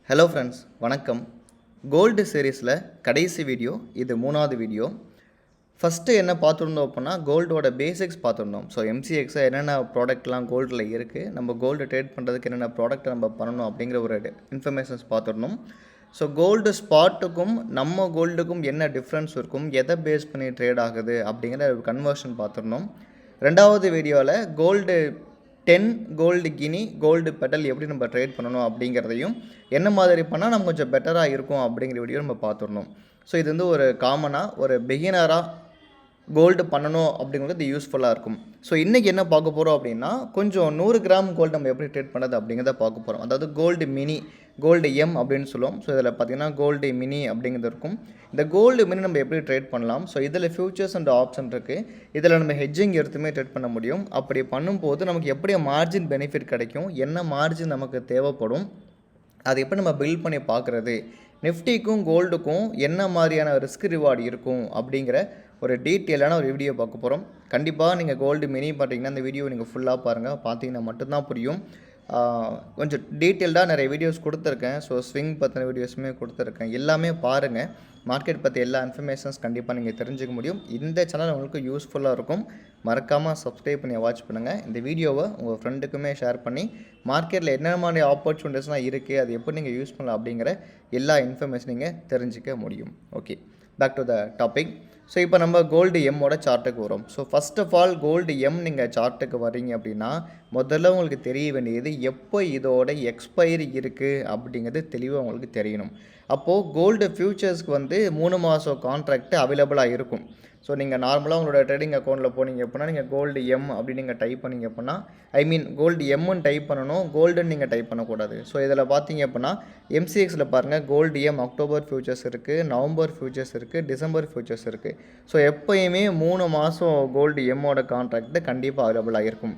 Hello friends, வணக்கம். Gold சீரீஸில் கடைசி வீடியோ, இது 3வது வீடியோ. ஃபஸ்ட்டு என்ன பார்த்துருந்தோம் அப்படின்னா, கோல்டோட பேசிக்ஸ் பார்த்துருந்தோம். ஸோ எம்சிஎக்ஸில் என்னென்ன ப்ராடக்ட்லாம் கோல்டில் இருக்குது, நம்ம கோல்டு ட்ரேட் பண்ணுறதுக்கு என்னென்ன ப்ராடக்ட் நம்ம பண்ணணும் அப்படிங்கிற ஒரு இன்ஃபர்மேஷன்ஸ் பார்த்துருந்தோம். ஸோ கோல்டு ஸ்பாட்டுக்கும் நம்ம கோல்டுக்கும் என்ன டிஃப்ரென்ஸ் இருக்கும், எதை பேஸ் பண்ணி ட்ரேட் ஆகுது அப்படிங்கிற ஒரு கன்வர்ஷன் பார்த்துருந்தோம். 2வது வீடியோவில் gold 10 gold guinea gold petal எப்படி நம்ம ட்ரேட் பண்ணணும் அப்படிங்கிறதையும் என்ன மாதிரி பண்ணால் நம்ம கொஞ்சம் பெட்டராக இருக்கும் அப்படிங்கிற வீடியோ நம்ம பார்த்துடணும். ஸோ இது வந்து ஒரு காமனாக ஒரு பிகினராக கோல்டு பண்ணணும் அப்படிங்கிறது யூஸ்ஃபுல்லாக இருக்கும். ஸோ இன்றைக்கி என்ன பார்க்க போகிறோம் அப்படின்னா, கொஞ்சம் 100 கிராம் கோல்டு நம்ம எப்படி ட்ரேட் பண்ணுறது அப்படிங்கிறத பார்க்க போகிறோம். அதாவது கோல்டு மினி, கோல்டு எம் அப்படின்னு சொல்லுவோம். ஸோ இதில் பார்த்திங்கன்னா கோல்டு மினி அப்படிங்கிறது இருக்கும். இந்த கோல்டு மினி நம்ம எப்படி ட்ரேட் பண்ணலாம், ஸோ இதில் ஃபியூச்சர்ஸ் அண்ட் ஆப்ஷன் இருக்குது. இதில் நம்ம ஹெட்ஜிங் எடுத்துமே ட்ரேட் பண்ண முடியும். அப்படி பண்ணும்போது நமக்கு எப்படி மார்ஜின் பெனிஃபிட் கிடைக்கும், என்ன மார்ஜின் நமக்கு தேவைப்படும், அதை எப்படி நம்ம பில்ட் பண்ணி பார்க்குறது, நிஃப்டிக்கும் கோல்டுக்கும் என்ன மாதிரியான ரிஸ்க் ரிவார்டு இருக்கும் அப்படிங்கிற ஒரு டீட்டெயிலான ஒரு வீடியோ பார்க்க போகிறோம். கண்டிப்பாக நீங்கள் கோல்டு மினி பார்த்தீங்கன்னா இந்த வீடியோ நீங்கள் ஃபுல்லாக பாருங்கள், பார்த்தீங்கன்னா மட்டும்தான் புரியும். கொஞ்சம் டீட்டெயில்டாக நிறைய வீடியோஸ் கொடுத்துருக்கேன். ஸோ ஸ்விங் பற்றின வீடியோஸுமே கொடுத்துருக்கேன். எல்லாமே பாருங்கள். மார்க்கெட் பற்றி எல்லா இன்ஃபர்மேஷன்ஸ் கண்டிப்பாக நீங்கள் தெரிஞ்சுக்க முடியும். இந்த சேனல் உங்களுக்கு யூஸ்ஃபுல்லாக இருக்கும். மறக்காமல் சப்ஸ்கிரைப் பண்ணி வாட்ச் பண்ணுங்கள். இந்த வீடியோவை உங்கள் ஃப்ரெண்டுக்குமே ஷேர் பண்ணி மார்க்கெட்டில் என்ன மாதிரி ஆப்பர்ச்சுனிட்டிஸ்லாம் இருக்குது, அது எப்படி நீங்கள் யூஸ் பண்ணலாம் அப்படிங்கிற எல்லா இன்ஃபர்மேஷன் நீங்கள் தெரிஞ்சிக்க முடியும். Okay, back to the topic. So இப்போ நம்ம கோல்டு எம்மோட சார்ட்டுக்கு வரும். So first of all gold M நீங்கள் சார்ட்டுக்கு வரீங்க அப்படின்னா முதல்ல உங்களுக்கு தெரிய வேண்டியது எப்போ இதோட எக்ஸ்பைரி இருக்குது அப்படிங்கிறது தெளிவாக உங்களுக்கு தெரியணும். அப்போது கோல்டு ஃபியூச்சர்ஸ்க்கு வந்து 3 மாதம் கான்ட்ராக்ட் அவைலபிளாக இருக்கும். ஸோ நீங்கள் நார்மலாக உங்களோட ட்ரேடிங் அக்கௌண்ட்டில் போனீங்க அப்படின்னா நீங்கள் கோல்டு எம் அப்படின்னு நீங்கள் டைப் பண்ணிங்க அப்படின்னா கோல்டு எம்முன்னு டைப் பண்ணணும், கோல்டுன்னு நீங்கள் டைப் பண்ணக்கூடாது. ஸோ இதில் பார்த்தீங்க அப்படின்னா எம்சிஎக்ஸில் பாருங்கள் கோல்டு எம் அக்டோபர் ஃபியூச்சர்ஸ் இருக்குது, நவம்பர் ஃபியூச்சர்ஸ் இருக்குது, டிசம்பர் ஃபியூச்சர்ஸ் இருக்குது. ஸோ எப்போயுமே 3 மாதம் கோல்டு எம்மோட கான்ட்ராக்ட் கண்டிப்பாக அவைலபிளாக இருக்கும்.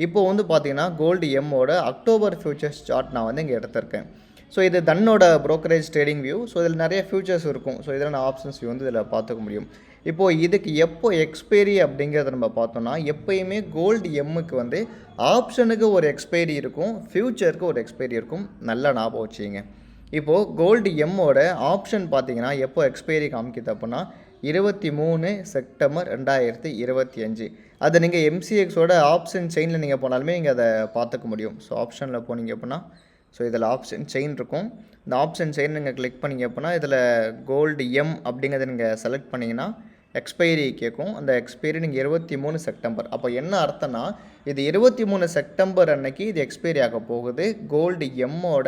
இப்போது வந்து பார்த்தீங்கன்னா கோல்டு எம்மோட அக்டோபர் ஃபியூச்சர்ஸ் சார்ட் நான் வந்து இங்கே எடுத்திருக்கேன். ஸோ இது தன்னோட ப்ரோக்கரேஜ் ட்ரேடிங் வியூ. ஸோ இதில் நிறைய ஃபியூச்சர்ஸ் இருக்கும். ஸோ இதில் நான் ஆப்ஷன்ஸ் வியூ வந்து இதில் பார்த்துக்க முடியும். இப்போது இதுக்கு எப்போ எக்ஸ்பைரி அப்படிங்கிறத நம்ம பார்த்தோம்னா எப்போயுமே கோல்டு எம்முக்கு வந்து ஆப்ஷனுக்கு ஒரு எக்ஸ்பைரி இருக்கும், ஃபியூச்சருக்கு ஒரு எக்ஸ்பைரி இருக்கும். நல்லா ஞாபகம் வச்சுங்க. இப்போது கோல்டு எம்மோட ஆப்ஷன் பார்த்தீங்கன்னா எப்போ எக்ஸ்பைரி காமிக்குது அப்படின்னா 23 செப்டம்பர் 2025. அதை நீங்கள் எம்சிஎக்ஸோட ஆப்ஷன் செயினில் நீங்கள் போனாலுமே நீங்கள் அதை பார்த்துக்க முடியும். ஸோ ஆப்ஷனில் போனீங்க அப்படின்னா ஸோ இதில் ஆப்ஷன் செயின் இருக்கும். இந்த ஆப்ஷன் செயின் நீங்கள் கிளிக் பண்ணிங்க அப்படின்னா இதில் கோல்டு எம் அப்படிங்கிறத நீங்கள் செலக்ட் பண்ணிங்கன்னா எக்ஸ்பைரி கேட்கும். அந்த எக்ஸ்பைரி நீங்கள் 23 செப்டம்பர். அப்போ என்ன அர்த்தம்னா இது 23 செப்டம்பர் அன்னைக்கு இது எக்ஸ்பைரி ஆக போகுது கோல்டு எம்மோட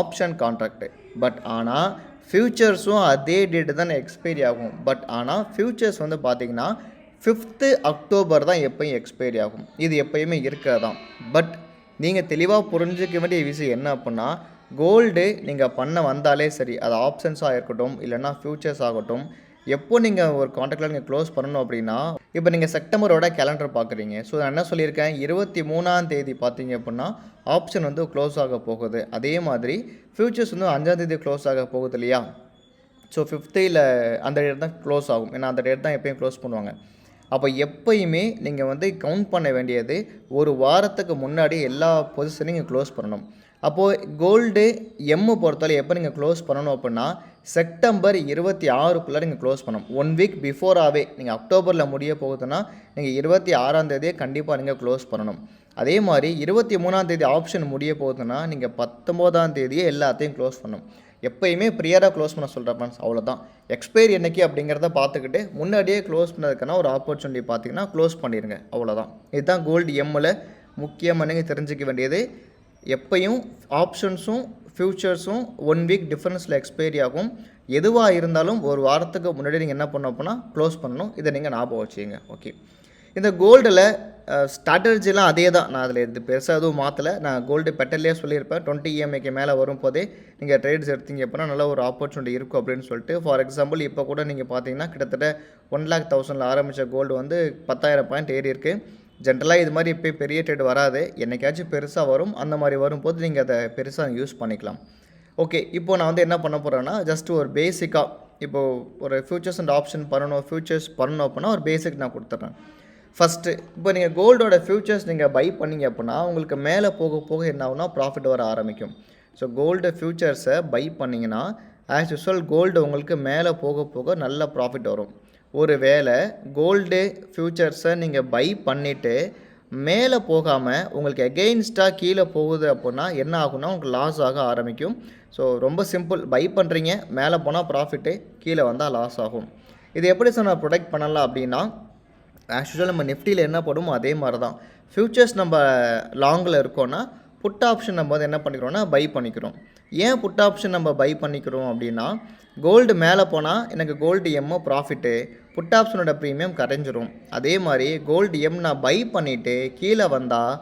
ஆப்ஷன் கான்ட்ராக்டு. பட் ஆனால் ஃபியூச்சர்ஸும் அதே டேட்டு தான் எக்ஸ்பைரி ஆகும். பட் ஆனால் ஃபியூச்சர்ஸ் வந்து பார்த்திங்கன்னா 5 அக்டோபர் தான் எப்போயும் எக்ஸ்பைரி ஆகும். இது எப்போயுமே இருக்கிறதான். பட் நீங்கள் தெளிவாக புரிஞ்சிக்க வேண்டிய விஷயம் என்ன அப்படின்னா கோல்டு நீங்கள் பண்ண வந்தாலே சரி, அது ஆப்ஷன்ஸாக இருக்கட்டும் இல்லைன்னா ஃபியூச்சர்ஸ் ஆகட்டும், எப்போ நீங்கள் ஒரு கான்ட்ராக்டில் நீங்கள் க்ளோஸ் பண்ணணும் அப்படின்னா இப்போ நீங்கள் செப்டம்பரோட கேலண்டர் பார்க்குறீங்க. ஸோ நான் என்ன சொல்லியிருக்கேன், 23ஆம் தேதி பார்த்தீங்க அப்படின்னா ஆப்ஷன் வந்து க்ளோஸ் ஆக போகுது. அதே மாதிரி ஃபியூச்சர்ஸ் வந்து 5ஆம் தேதி க்ளோஸ் ஆக போகுது இல்லையா. ஸோ 5th அந்த டேட் தான் க்ளோஸ் ஆகும். ஏன்னா அந்த டேட் தான் எப்போயும் க்ளோஸ் பண்ணுவாங்க. அப்போ எப்போயுமே நீங்கள் வந்து கவுண்ட் பண்ண வேண்டியது ஒரு வாரத்துக்கு முன்னாடி எல்லா பொசிஷனையும் நீங்கள் க்ளோஸ் பண்ணணும். அப்போது கோல்டு எம்மு பொறுத்தவரை எப்போ நீங்கள் க்ளோஸ் பண்ணணும் அப்படின்னா செப்டம்பர் 26க்குள்ளே நீங்கள் க்ளோஸ் பண்ணணும். 1 வீக் பிஃபோராகவே நீங்கள் அக்டோபரில் முடிய போகுதுன்னா நீங்கள் 26ஆம் தேதியே கண்டிப்பாக நீங்கள் க்ளோஸ் பண்ணணும். அதே மாதிரி 23ஆம் தேதி ஆப்ஷன் முடிய போகுதுன்னா நீங்கள் 19ஆம் தேதியே எல்லாத்தையும் க்ளோஸ் பண்ணணும். எப்போயுமே ப்ரியராக க்ளோஸ் பண்ண சொல்கிறேன் ஃப்ரெண்ட்ஸ், அவ்வளோதான். எக்ஸ்பைரி என்னைக்கு அப்படிங்கிறத பார்த்துக்கிட்டு முன்னாடியே க்ளோஸ் பண்ணதுக்கான ஒரு ஆப்பர்ச்சுனிட்டி பார்த்தீங்கன்னா க்ளோஸ் பண்ணிடுங்க, அவ்வளோதான். இதுதான் கோல்டு எம்மில் முக்கியமாக நீங்கள் தெரிஞ்சிக்க வேண்டியது. எப்பையும் ஆப்ஷன்ஸும் ஃபியூச்சர்ஸும் 1 வீக் டிஃப்ரென்ஸில் எக்ஸ்பைரி ஆகும். எதுவாக இருந்தாலும் ஒரு வாரத்துக்கு முன்னாடி நீங்கள் என்ன பண்ணணும் அப்படின்னா க்ளோஸ் பண்ணணும். இதை நீங்கள் ஞாபகம் வச்சுங்க. ஓகே, இந்த கோல்டில் ஸ்ட்ராட்டஜிலாம் அதே தான். நான் அதில் இது பெருசாக எதுவும் மாற்றலை. நான் கோல்டு பெட்டல்லே சொல்லியிருப்பேன் 20 EMIக்கு மேலே வரும்போதே நீங்கள் ட்ரேட்ஸ் எடுத்தீங்க அப்படின்னா நல்ல ஒரு ஆப்பர்ச்சுனிட்டி இருக்கும் அப்படின்னு சொல்லிட்டு. ஃபார் எக்ஸாம்பிள் இப்போ கூட நீங்கள் பார்த்தீங்கன்னா கிட்டத்தட்ட 1,00,000 ஆரம்பித்த கோல்டு வந்து 10,000 பாயிண்ட் ஏறி இருக்குது. ஜென்ரலாக இது மாதிரி இப்போ பெரிய ட்ரேட் வராது, என்னைக்காச்சும் பெருசாக வரும். அந்த மாதிரி வரும்போது நீங்கள் அதை பெருசாக யூஸ் பண்ணிக்கலாம். ஓகே, இப்போது நான் வந்து என்ன பண்ண போகிறேன்னா ஜஸ்ட் ஒரு பேசிக்காக இப்போது ஒரு ஃபியூச்சர்ஸ் அண்ட் ஆப்ஷன் ஃபியூச்சர்ஸ் பண்ணணும் அப்படின்னா ஒரு பேசிக் நான் கொடுத்துட்றேன். ஃபஸ்ட்டு இப்போ நீங்கள் கோல்டோட ஃபியூச்சர்ஸ் நீங்கள் பை பண்ணிங்க அப்படின்னா உங்களுக்கு மேலே போக போக என்ன ஆகுனா ப்ராஃபிட் வர ஆரம்பிக்கும். ஸோ கோல்டு ஃப்யூச்சர்ஸை பை பண்ணிங்கன்னா ஆஸ் யூஸ்வல் கோல்டு உங்களுக்கு மேலே போக போக நல்ல ப்ராஃபிட் வரும். ஒரு வேளை கோல்டு ஃப்யூச்சர்ஸை நீங்கள் பை பண்ணிவிட்டு மேலே போகாமல் உங்களுக்கு எகெயின்ஸ்டாக கீழே போகுது அப்படின்னா என்ன ஆகும்னா உங்களுக்கு லாஸ் ஆக ஆரம்பிக்கும். ஸோ ரொம்ப சிம்பிள், பை பண்ணுறீங்க, மேலே போனால் ப்ராஃபிட்டு, கீழே வந்தால் லாஸ் ஆகும். இது எப்படி சார் நான் ப்ரொடெக்ட் பண்ணலாம் அப்படின்னா, ஆக்சுவலாக நம்ம நிஃப்டியில் என்ன போடுமோ அதே மாதிரி தான். ஃப்யூச்சர்ஸ் நம்ம லாங்கில் இருக்கோன்னா புட் ஆப்ஷன் நம்ம வந்து என்ன பண்ணிக்கிறோன்னா பை பண்ணிக்கிறோம். ஏன் புட் ஆப்ஷன் நம்ம பை பண்ணிக்கிறோம் அப்படின்னா, கோல்டு மேலே போனால் எனக்கு கோல்டு எம்மோ ப்ராஃபிட்டு, புட் ஆப்ஷனோட ப்ரீமியம் கரைஞ்சிரும். அதே மாதிரி கோல்டு எம் நான் பை பண்ணிவிட்டு கீழே வந்தால்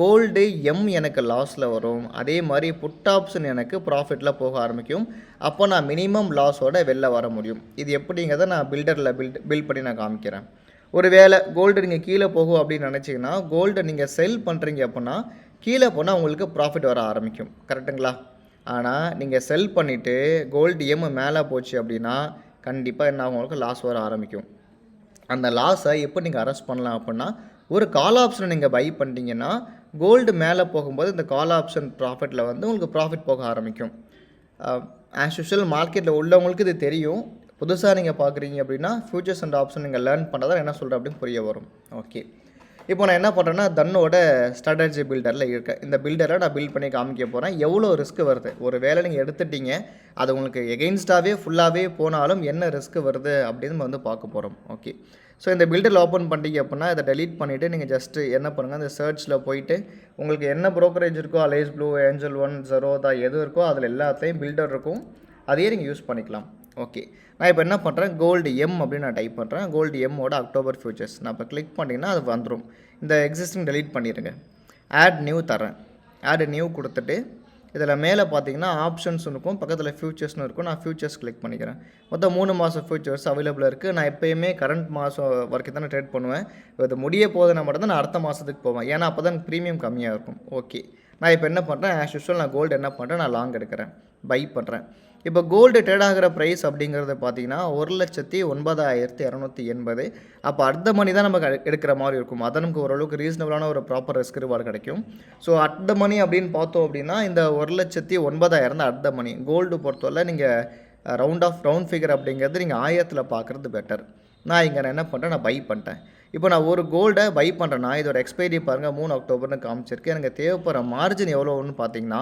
கோல்டு எம் எனக்கு லாஸில் வரும். அதே மாதிரி புட் ஆப்ஷன் எனக்கு ப்ராஃபிட்டில் போக ஆரம்பிக்கும். அப்போ நான் மினிமம் லாஸோட வெளில வர முடியும். இது எப்படிங்கிறத நான் பில்டரில் பில்ட் பண்ணி நான் காமிக்கிறேன். ஒரு வேளை கோல்டு நீங்கள் கீழே போகும் அப்படின்னு நினச்சிங்கன்னா கோல்டை நீங்கள் செல் பண்ணுறீங்க அப்படின்னா கீழே போனால் உங்களுக்கு ப்ராஃபிட் வர ஆரம்பிக்கும். கரெக்டுங்களா? ஆனால் நீங்கள் செல் பண்ணிவிட்டு கோல்டு எம் மேலே போச்சு அப்படின்னா கண்டிப்பாக என்ன ஆகும், உங்களுக்கு லாஸ் வர ஆரம்பிக்கும். அந்த லாஸை எப்போ நீங்கள் அரெஸ்ட் பண்ணலாம் அப்படின்னா, ஒரு கால் ஆப்ஷனை நீங்கள் பை பண்ணிட்டீங்கன்னா கோல்டு மேலே போகும்போது இந்த கால் ஆப்ஷன் ப்ராஃபிட்டில் வந்து உங்களுக்கு ப்ராஃபிட் போக ஆரம்பிக்கும். ஆஸ் யூஷுவல் மார்க்கெட்டில் உள்ளவங்களுக்கு இது தெரியும். புதுசாக நீங்கள் பார்க்குறீங்க அப்படின்னா ஃபியூச்சர்ஸ் அண்ட் ஆப்ஷன் நீங்கள் லேர்ன் பண்ணுறதா என்ன சொல்கிறேன் அப்படின்னு புரிய வரும். ஓகே, இப்போ நான் என்ன பண்ணுறேன்னா தன்னோட ஸ்ட்ராட்டஜி பில்டரில் இருக்கேன். இந்த பில்டரை நான் பில்ட் பண்ணி காமிக்க போகிறேன். எவ்வளோ ரிஸ்க் வருது, ஒரு வேளை நீங்கள் எடுத்துட்டீங்க அது உங்களுக்கு எகெயின்ஸ்டாகவே ஃபுல்லாகவே போனாலும் என்ன ரிஸ்க் வருது அப்படின்னு நம்ம வந்து பார்க்க போகிறோம். ஓகே, ஸோ இந்த பில்டரில் ஓப்பன் பண்ணிட்டீங்க அப்படின்னா இதை டெலீட் பண்ணிவிட்டு நீங்கள் ஜஸ்ட்டு என்ன பண்ணுங்கள், அந்த சர்ச்சில் போயிட்டு உங்களுக்கு என்ன ப்ரோக்கரேஜ் இருக்கோ, Alice Blue, Angel One, Zerodha எது இருக்கோ அதில் எல்லாத்தையும் பில்டர் இருக்கும், அதையே நீங்கள் யூஸ் பண்ணிக்கலாம். ஓகே, நான் இப்போ என்ன பண்ணுறேன், கோல்டு எம் அப்படின்னு நான் டைப் பண்ணுறேன். கோல்டு எம்மோட அக்டோபர் ஃபியூச்சர்ஸ் நான் இப்போ கிளிக் பண்ணிங்கன்னா அது வந்துடும். இந்த எக்ஸிஸ்டிங் டெலீட் பண்ணிடுங்க. ஆட் நியூ தரேன். ஆட் நியூ கொடுத்துட்டு இதில் மேலே பார்த்தீங்கன்னா ஆப்ஷன்ஸ் இருக்கும், பக்கத்தில் ஃபியூச்சர்ஸ்னு இருக்கும். நான் ஃபியூச்சர்ஸ் கிளிக் பண்ணிக்கிறேன். மொத்தம் 3 மாதம் ஃபியூச்சர்ஸ் அவைலபிளாக இருக்குது. நான் எப்போயுமே கரண்ட் மாதம் வரைக்கும் தானே ட்ரேட் பண்ணுவேன். இது முடிய போதுன்னா மட்டும்தான் நான் அடுத்த மாதத்துக்கு போவேன், ஏன்னா அப்போ தான் ப்ரீமியம் கம்மியாக இருக்கும். ஓகே, நான் இப்போ என்ன பண்ணுறேன், ஆஸ் யூஸ்வல் நான் கோல்டு என்ன பண்ணுறேன், நான் லாங் எடுக்கிறேன், பை பண்ணுறேன். இப்போ கோல்டு ட்ரேட் ஆகிற ப்ரைஸ் அப்படிங்கிறது பார்த்தீங்கன்னா 1,09,280. அப்போ அடுத்த மணி தான் நம்ம எடுக்கிற மாதிரி இருக்கும். அதை நமக்கு ஓரளவுக்கு ரீசனபிளான ஒரு ப்ராப்பர் ரிஸ்க் ரிவார்டு கிடைக்கும். ஸோ அடுத்த மணி அப்படின்னு பார்த்தோம் அப்படின்னா இந்த 1,09,000 தான் அடுத்த மணி. கோல்டு பொறுத்தவரை நீங்கள் ரவுண்ட் ஃபிகர் அப்படிங்கிறது நீங்கள் 1000ல் பார்க்குறது பெட்டர். நான் இங்கே நான் என்ன பண்ணுறேன், நான் பை பண்ணிட்டேன். இப்போ நான் ஒரு கோல்டை பை பண்ணுறேன்னா இதோட எக்ஸ்பைரி பாருங்கள் 3 அக்டோபர்னு காமிச்சிருக்கு. எனக்கு தேவைப்படுற மார்ஜின் எவ்வளோன்னு பார்த்தீங்கன்னா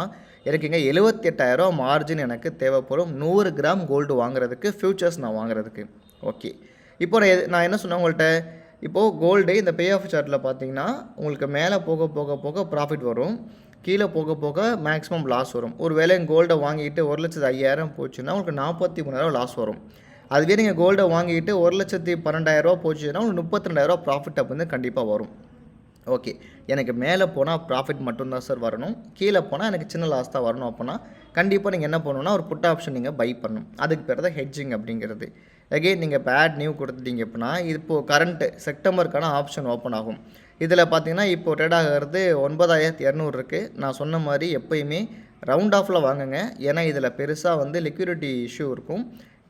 எனக்கு இங்கே 78,000 மார்ஜின் எனக்கு தேவைப்படும் 100 கிராம் கோல்டு வாங்குறதுக்கு, ஃபியூச்சர்ஸ் நான் வாங்குறதுக்கு. ஓகே, இப்போ நான் என்ன சொன்னேன் உங்கள்கிட்ட, இப்போது கோல்டு இந்த பே ஆஃப் சார்ட்டில் பார்த்தீங்கன்னா உங்களுக்கு மேலே போக போக போக ப்ராஃபிட் வரும், கீழே போக போக மேக்ஸிமம் லாஸ் வரும். ஒரு வேளை கோல்டை வாங்கிட்டு 1,05,000 போச்சுன்னா உங்களுக்கு 43,000 லாஸ் வரும். அதுவே நீங்கள் கோல்டை வாங்கிட்டு 1,12,000 போச்சுன்னா உங்களுக்கு 32,000 ப்ராஃபிட் அப்படின்னு கண்டிப்பாக வரும். ஓகே, எனக்கு மேலே போனால் ப்ராஃபிட் மட்டும்தான் சார் வரணும், கீழே போனால் எனக்கு சின்ன லாஸ் தான் வரணும் அப்படின்னா கண்டிப்பாக நீங்கள் என்ன பண்ணணும்னா ஒரு புட் ஆப்ஷன் நீங்கள் பை பண்ணணும். அதுக்கு பேர் தான் ஹெட்ஜிங் அப்படிங்கிறது. அகெயின் நீங்கள் இப்போ ஆட் நியூ கொடுத்துட்டீங்க அப்படின்னா இப்போது கரண்ட்டு செப்டம்பருக்கான ஆப்ஷன் ஓப்பன் ஆகும். இதில் பார்த்தீங்கன்னா இப்போது ட்ரேட் ஆகிறது 9,200 இருக்குது. நான் சொன்ன மாதிரி எப்போயுமே ரவுண்ட் ஆஃபில் வாங்குங்க, ஏன்னா இதில் பெருசாக வந்து லிக்விடிட்டி இஷ்யூ இருக்கும்.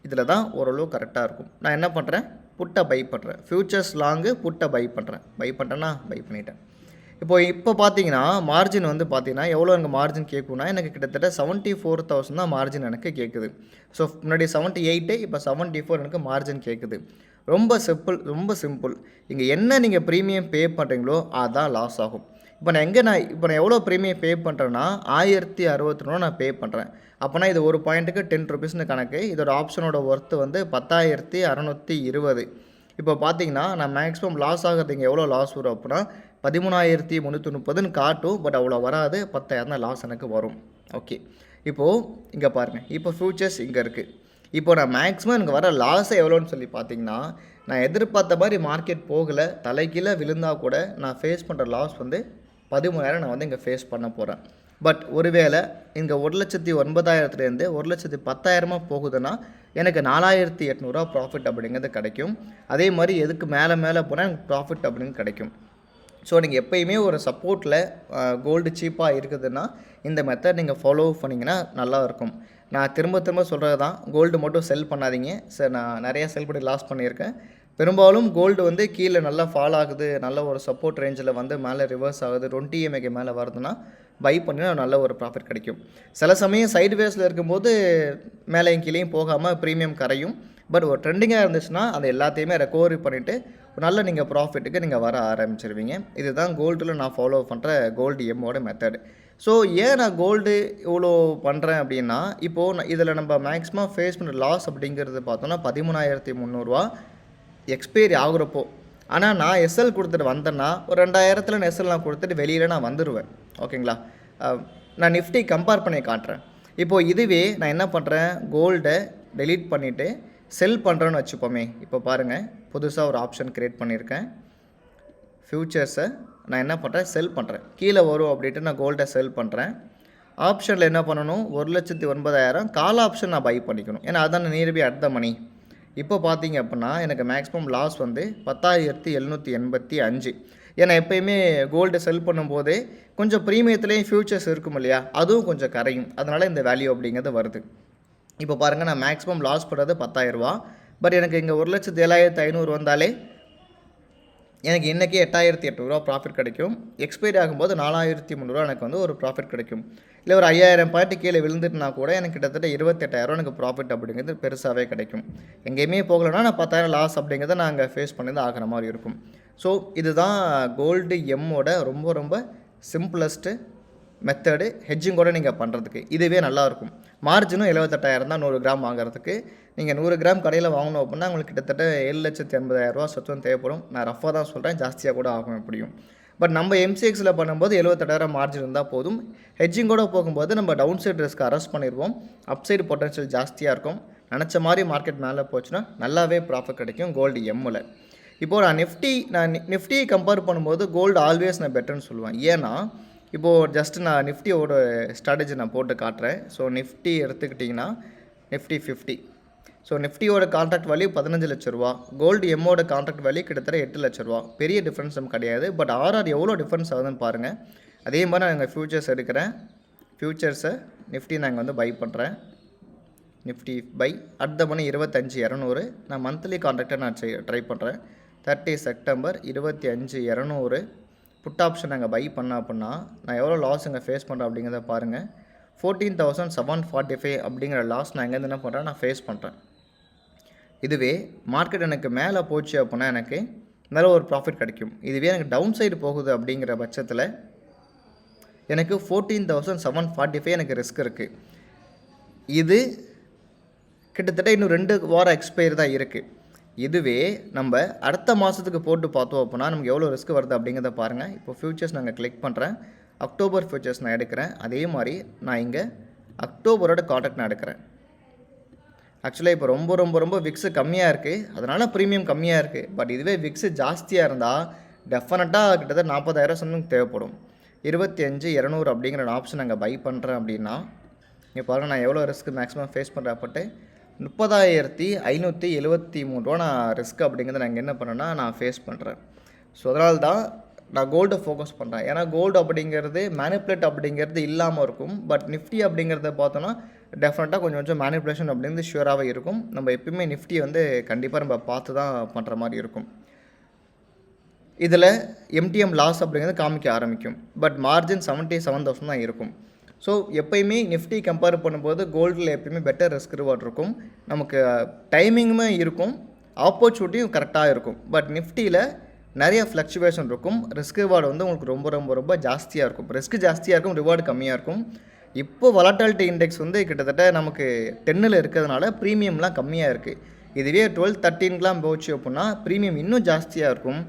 இதில் தான் ஓரளவு கரெக்டாக இருக்கும். நான் என்ன பண்ணுறேன், புட்டை பை பண்ணுறேன். ஃபியூச்சர்ஸ் லாங்கு புட்டை பை பண்ணுறேன். பை பண்ணிட்டேன். இப்போ பார்த்தீங்கன்னா மார்ஜின் வந்து பார்த்தீங்கன்னா எவ்வளோ எனக்கு மார்ஜின் கேட்கும்னா எனக்கு கிட்டத்தட்ட 74,000 தான் மார்ஜின் எனக்கு கேட்குது. ஸோ முன்னாடி 78, இப்போ 74 எனக்கு மார்ஜின் கேட்குது. ரொம்ப சிம்பிள். இங்கே என்ன நீங்கள் ப்ரீமியம் பே பண்ணுறீங்களோ அதுதான் லாஸ் ஆகும். இப்போ நான் எவ்வளோ ப்ரீமியம் பே பண்ணுறேன்னா 1,062 நான் பே பண்ணுறேன். அப்போனா இது ஒரு பாயிண்ட்டுக்கு 10 ருபீஸ்னு கணக்கு. இதோட ஆப்ஷனோட ஒர்த்து வந்து 10,620. இப்போ பார்த்தீங்கன்னா நான் மேக்ஸிமம் லாஸ் ஆகிறது இங்கே எவ்வளோ லாஸ் வரும் அப்படின்னா 13,330ன்னு காட்டும், பட் அவ்வளோ வராது, 10,000 தான் லாஸ் எனக்கு வரும். ஓகே, இப்போது இங்கே பாருங்கள், இப்போ ஃபியூச்சர்ஸ் இங்கே இருக்குது. இப்போ நான் மேக்ஸிமம் எனக்கு வர லாஸை எவ்வளோன்னு சொல்லி பார்த்தீங்கன்னா நான் எதிர்பார்த்த மாதிரி மார்க்கெட் போகலை, தலைக்கீழே விழுந்தால் கூட நான் ஃபேஸ் பண்ணுற லாஸ் வந்து 13,000 நான் வந்து இங்கே ஃபேஸ் பண்ண போகிறேன். பட் ஒருவேளை இங்கே 1,09,000 1,10,000 போகுதுன்னா எனக்கு 4,800 ப்ராஃபிட் அப்படிங்கிறது கிடைக்கும். அதே மாதிரி எதுக்கு மேலே போனால் எனக்கு ப்ராஃபிட் அப்படிங்கிறது கிடைக்கும். ஸோ நீங்கள் எப்போயுமே ஒரு சப்போர்ட்டில் கோல்டு சீப்பாக இருக்குதுன்னா இந்த மெத்தட் நீங்கள் ஃபாலோ பண்ணிங்கன்னா நல்லா இருக்கும். நான் திரும்ப சொல்கிறது தான், கோல்டு மட்டும் செல் பண்ணாதீங்க சார். நான் நிறையா செல் பண்ணி லாஸ் பண்ணியிருக்கேன். பெரும்பாலும் கோல்டு வந்து கீழே நல்லா ஃபால் ஆகுது, நல்ல ஒரு சப்போர்ட் ரேஞ்சில் வந்து மேலே ரிவர்ஸ் ஆகுது, 20 EMAக்கு மேலே வருதுன்னா பை பண்ணினா நல்ல ஒரு ப்ராஃபிட் கிடைக்கும். சில சமயம் சைடு வேஸில் இருக்கும்போது மேலேயும் கீழேயும் போகாமல் ப்ரீமியம் கரையும். பட் ஒரு ட்ரெண்டிங்காக இருந்துச்சுன்னா அதை எல்லாத்தையுமே ரெக்கவரி பண்ணிவிட்டு நல்ல நீங்கள் ப்ராஃபிட்டுக்கு நீங்கள் வர ஆரம்பிச்சிருவீங்க. இதுதான் கோல்டில் நான் ஃபாலோ பண்ணுற கோல்டு எம்மோட மெத்தடு. ஸோ ஏன் நான் கோல்டு இவ்வளோ பண்ணுறேன் அப்படின்னா, இப்போது இதில் நம்ம மேக்ஸிமம் ஃபேஸ் பண்ணுற லாஸ் அப்படிங்கிறது பார்த்தோன்னா 13,300 எக்ஸ்பைரி ஆகுறப்போ. ஆனால் நான் எஸ்எல் கொடுத்துட்டு வந்தேன்னா ஒரு 2000 நான் எஸ்எல் நான் கொடுத்துட்டு வெளியில் நான் வந்துடுவேன். ஓகேங்களா? நான் நிஃப்டி கம்பேர் பண்ணி காட்டுறேன். இப்போது இதுவே நான் என்ன பண்ணுறேன், கோல்டை டெலீட் பண்ணிவிட்டு செல் பண்ணுறேன்னு வச்சுப்போமே. இப்போ பாருங்கள், புதுசாக ஒரு ஆப்ஷன் க்ரியேட் பண்ணியிருக்கேன். ஃப்யூச்சர்ஸை நான் என்ன பண்ணுறேன், செல் பண்ணுறேன். கீழே வரும் அப்படின்ட்டு நான் கோல்டை செல் பண்ணுறேன். ஆப்ஷனில் என்ன பண்ணணும், 1,09,000 கால் ஆப்ஷன் நான் பை பண்ணிக்கணும். ஏன்னா அதான் நியர்பி அட் த மணி. இப்போ பார்த்தீங்க அப்படின்னா எனக்கு மேக்ஸிமம் லாஸ் வந்து 10,785. ஏன்னா எப்போயுமே கோல்டு செல் பண்ணும்போது கொஞ்சம் ப்ரீமியத்துலேயும் ஃப்யூச்சர்ஸ் இருக்கும் இல்லையா, அதுவும் கொஞ்சம் கரையும். அதனால் இந்த வேல்யூ அப்படிங்கிறது வருது. இப்போ பாருங்கள், நான் மேக்ஸிமம் லாஸ் பண்ணுறது 10,000. பட் எனக்கு இங்கே 1,07,500 வந்தாலே எனக்கு இன்றைக்கி 8,800 ப்ராஃபிட் கிடைக்கும். எக்ஸ்பைரி ஆகும்போது 4,300 எனக்கு வந்து ஒரு ப்ராஃபிட் கிடைக்கும். இல்லை ஒரு 5,000 பாயிண்ட் கீழே விழுந்துட்டுனா கூட எனக்கு கிட்டத்தட்ட 28,000 எனக்கு ப்ராஃபிட் அப்படிங்கிறது பெருசாகவே கிடைக்கும். எங்கேயுமே போகலைன்னா நான் 10,000 லாஸ் அப்படிங்கிறத நான் அங்கே ஃபேஸ் பண்ணி தான் ஆகிற மாதிரி இருக்கும். ஸோ இதுதான் கோல்டு எம்மோட ரொம்ப ரொம்ப சிம்பிளஸ்ட்டு மெத்தடு ஹெட்ஜிங்கோடு நீங்கள் பண்ணுறதுக்கு. இதுவே நல்லாயிருக்கும். மார்ஜினும் 78,000 தான் 100 கிராம் வாங்குறதுக்கு. நீங்கள் 100 கிராம் கடையில் வாங்கணும் அப்படின்னா உங்களுக்கு கிட்டத்தட்ட 7,80,000 சொச்சம் தேவைப்படும். நான் ரஃபாக தான் சொல்கிறேன், ஜாஸ்தியாக கூட ஆகும் எப்படியும். பட் நம்ம எம்சிஎக்ஸில் பண்ணும்போது 78,000 மார்ஜின் இருந்தால் போதும். ஹெட்ஜிங்கோடு போகும்போது நம்ம டவுன் சைடு ரிஸ்க் அரெஸ்ட் பண்ணிடுவோம். அப்சைடு பொட்டன்ஷியல் ஜாஸ்தியாக இருக்கும். நினச்ச மாதிரி மார்க்கெட் மேலே போச்சுன்னா நல்லாவே ப்ராஃபிட் கிடைக்கும் கோல்டு எம்மில். இப்போது நான் நிஃப்டியை கம்பேர் பண்ணும்போது கோல்டு ஆல்வேஸ் நான் பெட்டர்னு சொல்லுவேன். ஏன்னா இப்போது ஜஸ்ட் நான் நிஃப்டியோட ஸ்ட்ராட்டஜி நான் போட்டு காட்டுறேன். ஸோ நிஃப்டி எடுத்துக்கிட்டிங்கன்னா நிஃப்டி 50. ஸோ நிஃப்டியோட கான்ட்ராக்ட் வேல்யூ 15 லட்ச ரூபா, கோல்டு எம்மோட கான்ட்ராக்ட் வேல்யூ கிட்டத்தட்ட 8 லட்ச ரூபா. பெரிய டிஃப்ரென்ஸ் நம்ம கிடையாது. பட் ஆர்ஆர் எவ்வளோ டிஃப்ரென்ஸ் ஆகுதுன்னு பாருங்கள். அதே மாதிரி நான் எங்கள் ஃப்யூச்சர்ஸ் எடுக்கிறேன். ஃப்யூச்சர்ஸை நிஃப்டி நான் வந்து பை பண்ணுறேன். நிஃப்டி பை அட் த மணி 25,200. நான் மந்த்லி கான்ட்ராக்டை நான் ட்ரை பண்ணுறேன். 30 செப்டம்பர் 25,200 புட் ஆப்ஷன் நாங்கள் பை பண்ணோம் அப்படின்னா நான் எவ்வளோ லாஸ் இங்கே ஃபேஸ் பண்ணுறேன் அப்படிங்கிறத பாருங்கள். 14,745 அப்படிங்கிற லாஸ் நான் எங்கேருந்து என்ன பண்ணுறேன், நான் ஃபேஸ் பண்ணுறேன். இதுவே மார்க்கெட் எனக்கு மேலே போச்சு அப்படின்னா எனக்கு நல்ல ஒரு ப்ராஃபிட் கிடைக்கும். இதுவே எனக்கு டவுன் சைடு போகுது அப்படிங்கிற பட்சத்தில் எனக்கு 14,745 எனக்கு ரிஸ்க் இருக்குது. இது கிட்டத்தட்ட இன்னும் 2 வாரம் எக்ஸ்பைரி தான் இருக்குது. இதுவே நம்ம அடுத்த மாதத்துக்கு போட்டு பார்த்தோம் அப்படின்னா நமக்கு எவ்வளோ ரிஸ்க் வருது அப்படிங்கிறத பாருங்கள். இப்போ ஃப்யூச்சர்ஸ் நாங்கள் கிளிக் பண்ணுறேன். அக்டோபர் ஃப்யூச்சர்ஸ் நான் எடுக்கிறேன். அதே மாதிரி நான் இங்கே அக்டோபரோட கான்ட்ராக்ட் நான் எடுக்கிறேன். ஆக்சுவலாக இப்போ ரொம்ப ரொம்ப ரொம்ப விக்ஸு கம்மியாக இருக்குது, அதனால் ப்ரீமியம் கம்மியாக இருக்குது. பட் இதுவே விக்ஸு ஜாஸ்தியாக இருந்தால் டெஃபினட்டாக கிட்டத்தட்ட 40,000 சம்திங் தேவைப்படும். 25,200 அப்படிங்கிற ஆப்ஷன் நாங்கள் பை பண்ணுறேன் அப்படின்னா இங்கே பாருங்கள், நான் எவ்வளோ ரிஸ்க் மேக்ஸிமம் ஃபேஸ் பண்ணுறப்பட்டு 30,573 நான் ரிஸ்க் அப்படிங்கிறத நான் என்ன பண்ணேன்னா நான் ஃபேஸ் பண்ணுறேன். ஸோ அதனால தான் நான் கோல்டை ஃபோக்கஸ் பண்ணுறேன். ஏன்னா கோல்டு அப்படிங்கிறது மேனிப்புலேட் அப்படிங்கிறது இல்லாமல் இருக்கும். பட் நிஃப்டி அப்படிங்கிறத பார்த்தோன்னா டெஃபினட்டாக கொஞ்சம் கொஞ்சம் மேனிப்புலேஷன் அப்படிங்கிறது ஷூராகவே இருக்கும். நம்ம எப்பயுமே நிஃப்டி வந்து கண்டிப்பாக நம்ம பார்த்து தான் பண்ணுற மாதிரி இருக்கும். இதில் எம்டிஎம் லாஸ் அப்படிங்கிறது காமிக்க ஆரம்பிக்கும். பட் மார்ஜின் 77,000 தான் இருக்கும். ஸோ எப்போயுமே நிஃப்டி கம்பேர் பண்ணும்போது கோல்டில் எப்பயுமே பெட்டர் ரிஸ்க் ரிவார்ட் இருக்கும். நமக்கு டைமிங்குமே இருக்கும், ஆப்பர்ச்சுனிட்டியும் கரெக்டாக இருக்கும். பட் நிஃப்டியில் நிறைய ஃப்ளக்சுவேஷன் இருக்கும். ரிஸ்க் ரிவார்டு வந்து உங்களுக்கு ரொம்ப ரொம்ப ரொம்ப ஜாஸ்தியாக இருக்கும். ரிஸ்க் ஜாஸ்தியாக இருக்கும், ரிவார்டு கம்மியாக இருக்கும். இப்போ வொலட்டிலிட்டி இண்டெக்ஸ் வந்து கிட்டத்தட்ட நமக்கு 10ல் இருக்கிறதுனால ப்ரீமியம்லாம் கம்மியாக இருக்குது. இதுவே 12, 13லாம் போச்சு அப்படின்னா ப்ரீமியம் இன்னும் ஜாஸ்தியாக இருக்கும்.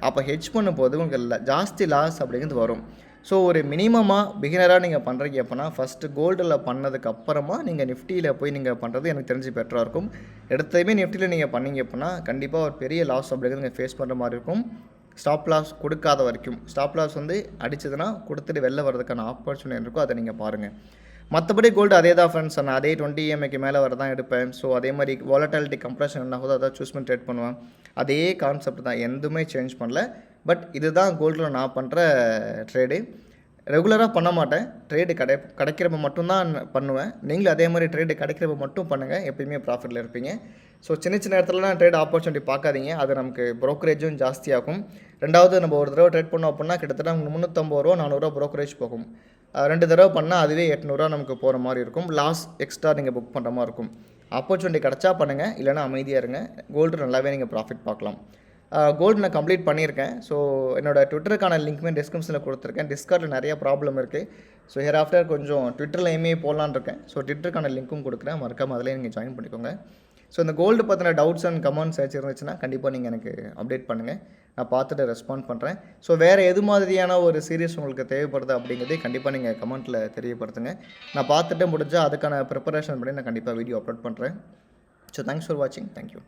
அப்போ ஹெட்ஜ் பண்ணும்போது உங்களுக்கு ஜாஸ்தி லாஸ் அப்படிங்கிறது வரும். ஸோ ஒரு மினிமமாக பிகினராக நீங்கள் பண்ணுறீங்க அப்படின்னா ஃபஸ்ட்டு கோல்டில் பண்ணதுக்கு அப்புறமா நீங்கள் நிஃப்டியில் போய் நீங்கள் பண்ணுறது எனக்கு தெரிஞ்சு பெட்டராக இருக்கும். எடுத்ததுமே நிஃப்டியில் நீங்கள் பண்ணீங்க அப்படின்னா கண்டிப்பாக ஒரு பெரிய லாஸ் அப்படிங்கிறது நீங்கள் ஃபேஸ் பண்ணுற மாதிரி இருக்கும். ஸ்டாப் லாஸ் கொடுக்காத வரைக்கும், ஸ்டாப் லாஸ் வந்து அடிச்சதுன்னா கொடுத்துட்டு வெளில வர்றதுக்கான ஆப்பர்ச்சுனிட்டி இருக்கும், அதை நீங்கள் பாருங்கள். மற்றபடி கோல்டு அதே தான் ஃப்ரெண்ட்ஸ், நான் அதே 20 EMAக்கு மேலே வர தான் எடுப்பேன். ஸோ அதே மாதிரி வாலட்டிலிட்டி கம்ப்ரெஷன் என்ன ஆகுதோ அதை சூஸ் பண்ணி ட்ரேட் பண்ணுவேன். அதே கான்செப்ட் தான், எதுவுமே சேஞ்ச் பண்ணல. பட் இதுதான் கோல்டில் நான் பண்ணுற ட்ரேடு. ரெகுலராக பண்ண மாட்டேன். ட்ரேடு கிடைக்கிறப்ப மட்டும்தான் பண்ணுவேன். நீங்களும் அதே மாதிரி ட்ரேடு கிடைக்கிறப்ப மட்டும் பண்ணுங்கள். எப்பயுமே ப்ராஃபிட்டில் இருப்பீங்க. ஸோ சின்ன சின்ன இடத்துலலாம் ட்ரேட் ஆப்பர்ச்சுனிட்டி பார்க்காதீங்க. அது நமக்கு ப்ரோக்கரேஜும் ஜாஸ்தியாகும். ரெண்டாவது நம்ம ஒரு தடவை ட்ரேட் பண்ணோம் அப்படின்னா கிட்டத்தட்ட நமக்கு ரூ. 350 400 ப்ரோக்கரேஜ் போகும். 2 தடவை பண்ணால் அதுவே ரூ. 800 நமக்கு போகிற மாதிரி இருக்கும். லாஸ் எக்ஸ்ட்ரா நீங்கள் புக் பண்ணுற மாதிரி இருக்கும். ஆப்பர்ச்சுனிட்டி கிடச்சா பண்ணுங்கள், இல்லைனா அமைதியாக இருங்க. கோல்டு நல்லாவே நீங்கள் ப்ராஃபிட் பார்க்கலாம். கோல்டு நான் கம்ப்ளீட் பண்ணியிருக்கேன். ஸோ என்னோடய ட்விட்டருக்கான லிங்க்குமே டிஸ்கிரிப்ஷனில் கொடுத்துருக்கேன். டிஸ்கார்டில் நிறைய ப்ராப்ளம் இருக்குது. ஸோ ஹியர் ஆஃப்டர் கொஞ்சம் ட்விட்டரில் போடலான்னு இருக்கேன். ஸோ ட்விட்டருக்கான லிங்க்கும் கொடுக்குறேன், மறக்காமல் அதிலே நீங்கள் ஜாயின் பண்ணிக்கோங்க. ஸோ இந்த கோல்டு பற்றின டவுட்ஸ் அண்ட் கமெண்ட்ஸ் ஏதாச்சும் இருந்துச்சுன்னா கண்டிப்பாக நீங்கள் எனக்கு அப்டேட் பண்ணுங்கள். நான் பார்த்துட்டு ரெஸ்பாண்ட் பண்ணுறேன். ஸோ வேறு எது மாதிரியான ஒரு சீரியஸ் உங்களுக்கு தேவைப்படுது அப்படிங்கிறதே கண்டிப்பாக நீங்கள் கமெண்ட்டில் தெரியப்படுத்துங்க. நான் பார்த்துட்டு முடிஞ்சால் அதுக்கான ப்ரிப்பரேஷன் பண்ணி நான் கண்டிப்பாக வீடியோ அப்லோட் பண்ணுறேன். ஸோ தேங்க்ஸ் ஃபார் வாட்சிங். தேங்க்யூ.